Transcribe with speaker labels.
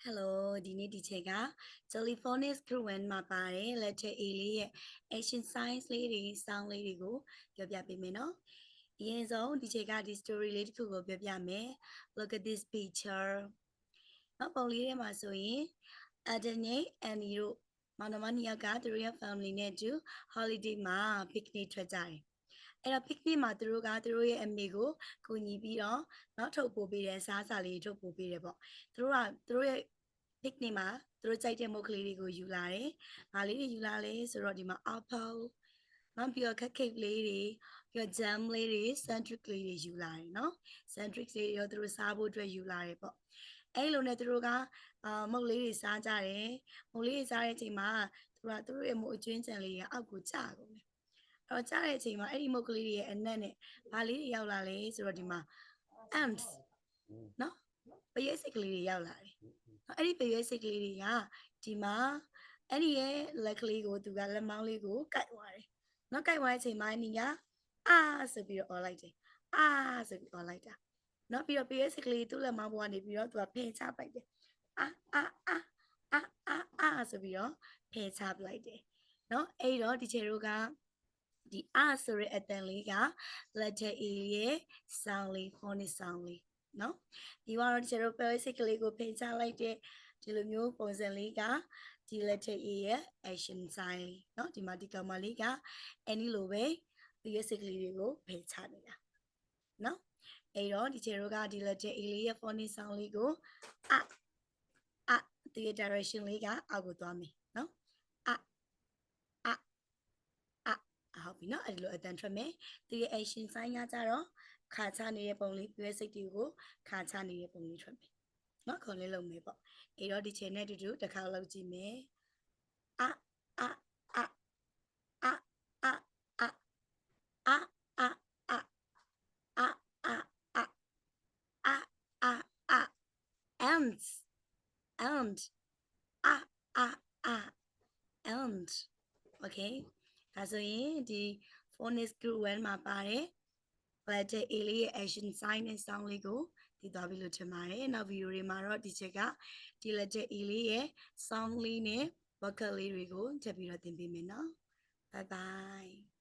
Speaker 1: Hello ဒီနေ့ဒီချက်က Telephonics Group 1မှာပါတယ် letter A လေးရဲ့ action signs လေးတွေ sound လေးတွေကိုပြောပြပေးမယ်နော်။အရင်ဆုံးဒီချက်ကဒီ story လေးတစ်ခုကိုပြောပြမယ် Look at this picture နောက်ပုံလေးထဲမှာဆိုရင် Adam နဲ့ Annie တို့မောင်နှမနှစ်ယောက်ကသူတို့ရဲ့ family နဲ့အတူ holiday မှာ picnic ထွက်ကြတယ်။အဲ့တော့ picnic မှာသူတို့ကသူတို့ရဲ့အမေကိုကူညီပြီးတော့နောက်ထုတ်ပို့ပေးတဲ့စားစာလေးထုတ်ပို့ပေးတယ်ပေါ့။သူတို့ရဲ့ picnic မှာသူတို့ကြိုက်တဲ့မုတ်ကလေးတွေကိုယူလာတယ်။ဘာလေးတွေယူလာလဲဆိုတော့ဒီမှာ apple နောက်ပြီးတော့ cupcake လေးတွေပြီးတော့ jam လေးတွေ sandwich လေးတွေယူလာတယ်နော်။ sandwich လေးရောသူတို့စားဖို့အတွက်ယူလာတယ်ပေါ့။အဲ့လိုနဲ့သူတို့ကမုတ်လေးတွေစားကြတယ်။မုတ်လေးတွေစားတဲ့အချိန်မှာသူတို့ရဲ့မုတ်အကျွင်းချံလေးကအောက်ကိုကျကုန်တယ်။အဲ့တော့ကျတဲ့အချိန်မှာအဲ့ဒီမုတ်ကလေးတွေရဲ့အနက်နဲ့ဘာလေးတွေရောက်လာလဲဆိုတော့ဒီမှာ ants နော်ပရိတ်စိတ်ကလေးတွေရောက်လာတယ်။အဲ့ဒီပရိတ်စိတ်ကလေးတွေကဒီမှာအဲ့ဒီရဲ့လက်ကလေးကိုသူကလက်မောင်းလေးကိုကိုက်သွားတယ်။နော်ကိုက်သွားတဲ့အချိန်မှာအနီကအာဆိုပြီးတော့អော်လိုက်တယ်။အာဆိုပြီးអော်လိုက်တာ။နော်ပြီးတော့ပရိတ်စိတ်ကလေးသူ့လက်မောင်းပေါ်ကနေပြီးတော့သူကဖယ်ချပလိုက်တယ်။အာဆိုပြီးတော့ဖယ်ချပလိုက်တယ်။နော်အဲ့တော့ဒီချေတို့ကဒီဆိုတဲ့အတန်လေးက letter A ရဲ့ sound လေး phonics sound လေးနော်ဒီကတော့ဒီတို့ basic ကလေးကိုဖိချလိုက်တဲ့ဒီလိုမျိုးပုံစံလေးကဒီ letter A ရဲ့ action sign လေးနော်ဒီမှာဒီကောင်မလေးက any လိုပဲ basic ကလေးတွေကိုဖိချနေတာနော်အဲ့တော့ဒီတို့ကဒီ letter A လေးရဲ့ phonics sound လေးကိုဒီ direction လေးကအောက်ကိုသွားမယ်နော်ဟုတ်ပြီနော်အဲ့လိုအတန်ထွက်မယ်သူရဲ့ action sign ကကြတော့ခါချနေတဲ့ပုံလေးပြည့်စိတ်တွေကိုခါချနေတဲ့ပုံလေးထွက်မယ်နော်ခေါ်လေးလုံးမယ်ပေါ့အဲ့တော့ဒီချိန်နဲ့တူတူတစ်ခါလောက်ကြည့်မယ်and okay ဒါဆိုရင်ဒီ phonics group 1မှာပါတယ် letter A လေးရဲ့ action sign နဲ့ sound လေးကိုသိသွားပြီလို့ထင်ပါတယ်နောက်ဗီဒီယိုတွေမှာတော့ဒီချက်ကဒီ letter A လေးရဲ့ sound လေးနဲ့ vocal လေးတွေကိုထပ်ပြီးတော့သင်ပေးမယ်နော် bye bye